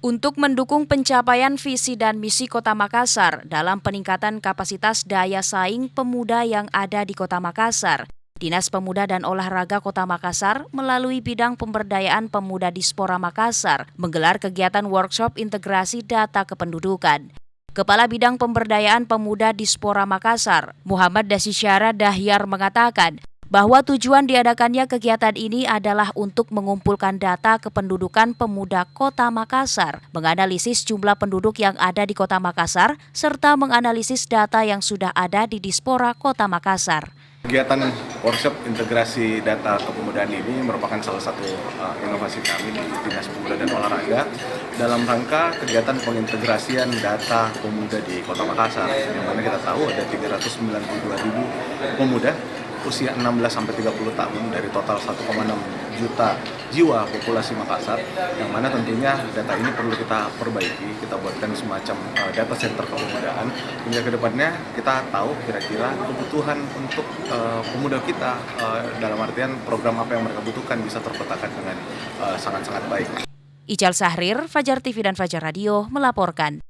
Untuk mendukung pencapaian visi dan misi Kota Makassar dalam peningkatan kapasitas daya saing pemuda yang ada di Kota Makassar, Dinas Pemuda dan Olahraga Kota Makassar melalui bidang pemberdayaan pemuda Dispora Makassar menggelar kegiatan workshop integrasi data kependudukan. Kepala Bidang Pemberdayaan Pemuda Dispora Makassar, Muhammad Dasisyara Dahyar mengatakan, bahwa tujuan diadakannya kegiatan ini adalah untuk mengumpulkan data kependudukan pemuda Kota Makassar, menganalisis jumlah penduduk yang ada di Kota Makassar, serta menganalisis data yang sudah ada di Dispora Kota Makassar. Kegiatan workshop integrasi data kepemudaan ini merupakan salah satu inovasi kami di Dinas Pemuda dan Olahraga dalam rangka kegiatan pengintegrasian data pemuda di Kota Makassar, yang mana kita tahu ada 392.000 pemuda usia 16-30 tahun dari total 1,6 juta jiwa populasi Makassar, yang mana tentunya data ini perlu kita perbaiki, kita buatkan semacam data center kepemudaan, hingga kedepannya kita tahu kira-kira kebutuhan untuk pemuda kita, dalam artian program apa yang mereka butuhkan bisa terpetakan dengan sangat-sangat baik. Ical Sahrir, Fajar TV dan Fajar Radio melaporkan.